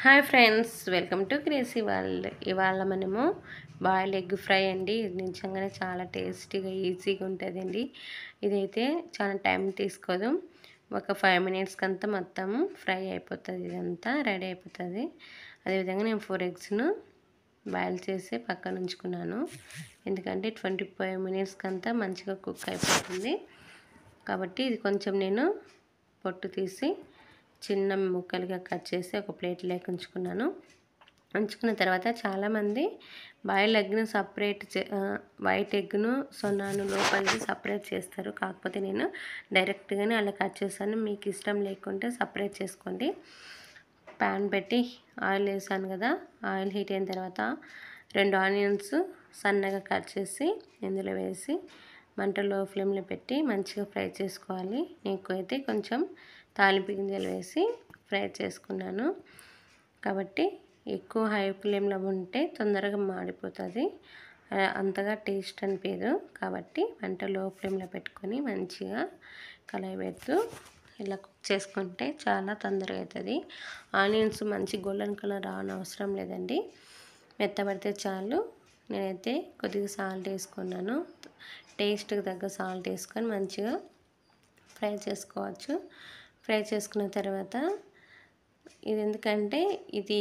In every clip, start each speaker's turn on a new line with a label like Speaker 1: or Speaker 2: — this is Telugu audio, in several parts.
Speaker 1: Hi friends, welcome to crazy world. ఇవాళ మనము బాయిల్డ్ ఎగ్ ఫ్రై అండి. ఇది నిజంగానే చాలా టేస్టీగా ఈజీగా ఉంటుందండి. ఇదైతే చాలా టైం తీసుకోదు. ఒక 5 మినిట్స్కి అంతా మొత్తం ఫ్రై అయిపోతుంది. ఇదంతా రెడీ అయిపోతుంది. అదేవిధంగా నేను 4 ఎగ్స్ను బాయిల్ చేసి పక్కన ఉంచుకున్నాను. ఎందుకంటే 25 మినిట్స్కి అంతా మంచిగా కుక్ అయిపోతుంది. కాబట్టి ఇది కొంచెం నేను పొట్టు తీసి చిన్న ముక్కలుగా కట్ చేసి ఒక ప్లేట్లోకి ఉంచుకున్నాను. ఉంచుకున్న తర్వాత చాలామంది బాయిల్డ్ ఎగ్ను సపరేట్ వైట్ ఎగ్ను సొనాను లోపలికి సపరేట్ చేస్తారు. కాకపోతే నేను డైరెక్ట్గానే అలా కట్ చేశాను. మీకు ఇష్టం లేకుంటే సపరేట్ చేసుకోండి. ప్యాన్ పెట్టి ఆయిల్ వేసాను కదా, ఆయిల్ హీట్ అయిన తర్వాత 2 ఆనియన్స్ సన్నగా కట్ చేసి ఇందులో వేసి మంట లో ఫ్లేమ్లో పెట్టి మంచిగా ఫ్రై చేసుకోవాలి. నీకైతే కొంచెం తాలింపు గింజలు వేసి ఫ్రై చేసుకున్నాను. కాబట్టి ఎక్కువ హై ఫ్లేమ్లో ఉంటే తొందరగా మాడిపోతుంది, అంతగా టేస్ట్ అనిపించదు. కాబట్టి మంట లో ఫ్లేమ్లో పెట్టుకొని మంచిగా కలయి పెడుతూ ఇలా కుక్ చేసుకుంటే చాలా తొందరగా అవుతుంది. ఆనియన్స్ మంచి గోల్డెన్ కలర్ రావనవసరం లేదండి, మెత్తబడితే చాలు. నేనైతే కొద్దిగా సాల్ట్ వేసుకున్నాను. టేస్ట్కి తగ్గ సాల్ట్ వేసుకొని మంచిగా ఫ్రై చేసుకోవచ్చు. ఫ్రై చేసుకున్న తర్వాత ఇది ఎందుకంటే ఇది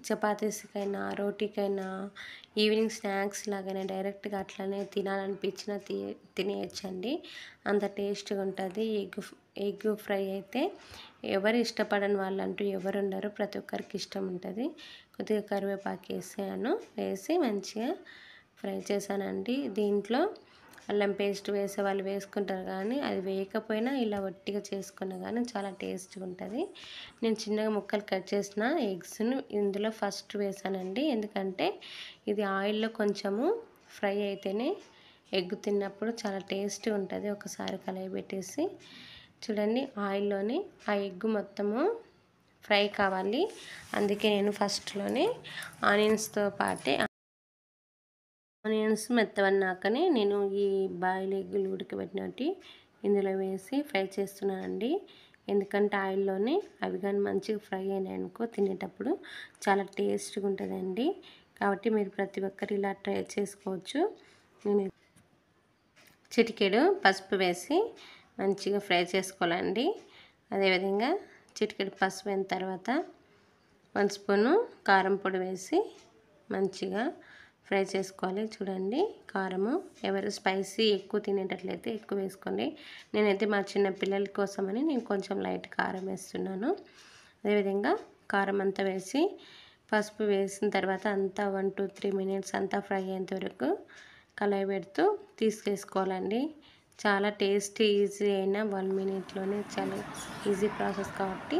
Speaker 1: చపాతీస్కైనా రోటీకైనా ఈవినింగ్ స్నాక్స్ లాగానే డైరెక్ట్గా అట్లనే తినాలనిపించిన తినేయచ్చండి. అంత టేస్ట్గా ఉంటుంది. ఎగ్ ఫ్రై అయితే ఎవరు ఇష్టపడని వాళ్ళంటూ ఎవరు ఉండరు, ప్రతి ఒక్కరికి ఇష్టం ఉంటుంది. కొద్దిగా కరివేపాకు వేసి మంచిగా ఫ్రై చేశానండి. దీంట్లో అల్లం పేస్ట్ వేసే వాళ్ళు వేసుకుంటారు, కానీ అది వేయకపోయినా ఇలా వట్టిగా చేసుకున్నా కానీ చాలా టేస్ట్గా ఉంటుంది. నేను చిన్నగా ముక్కలు కట్ చేసిన ఎగ్స్ను ఇందులో ఫస్ట్ వేసానండి. ఎందుకంటే ఇది ఆయిల్లో కొంచెము ఫ్రై అయితేనే ఎగ్ తిన్నప్పుడు చాలా టేస్ట్గా ఉంటుంది. ఒకసారి కలయి పెట్టేసి చూడండి, ఆయిల్లోనే ఆ ఎగ్ మొత్తము ఫ్రై కావాలి. అందుకే నేను ఫస్ట్లోనే ఆనియన్స్తో పాటే ఆనియన్స్ మెత్తవన్నాకనే నేను ఈ బాయిల్ ఎగ్గులు ఉడకబెట్టినట్టు ఇందులో వేసి ఫ్రై చేస్తున్నానండి. ఎందుకంటే ఆయిల్లోనే అవి కానీ మంచిగా ఫ్రై అయినాయనుకో తినేటప్పుడు చాలా టేస్ట్గా ఉంటుందండి. కాబట్టి మీరు ప్రతి ఒక్కరు ఇలా ట్రై చేసుకోవచ్చు. నేను చిటికెడు పసుపు వేసి మంచిగా ఫ్రై చేసుకోవాలండి. అదేవిధంగా చిటికెడు పసుపు అయిన తర్వాత 1 స్పూను కారం పొడి వేసి మంచిగా ఫ్రై చేసుకోవాలి. చూడండి, కారము ఎవరు స్పైసీ ఎక్కువ తినేటట్లయితే ఎక్కువ వేసుకోండి. నేనైతే మా చిన్న పిల్లల కోసమని నేను కొంచెం లైట్ కారం వేస్తున్నాను. అదేవిధంగా కారం అంతా వేసి పసుపు వేసిన తర్వాత అంతా 1 to 3 మినిట్స్ అంతా ఫ్రై అయ్యేంత వరకు కలయి పెడుతూ తీసేసుకోవాలండి. చాలా టేస్టీ ఈజీ అయిన 1 మినిట్లోనే చాలా ఈజీ ప్రాసెస్ కాబట్టి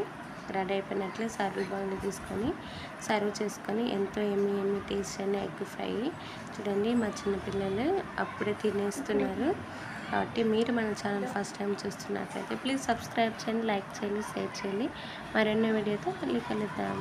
Speaker 1: రెడీ అయిపోయినట్లే సర్వ్ బౌల్ తీసుకొని సర్వ్ చేసుకొని ఎంతో ఎమ్మి టేస్ట్ అయిన ఎగ్ ఫ్రై. చూడండి, మా చిన్న పిల్లలు అప్పుడే తినేస్తున్నారు. కాబట్టి మీరు మన ఛానల్ ఫస్ట్ టైం చూస్తున్నట్లయితే ప్లీజ్ సబ్స్క్రైబ్ చేయండి, లైక్ చేయండి, షేర్ చేయండి. మరెన్నో వీడియోతో మళ్ళీ కలుద్దాం.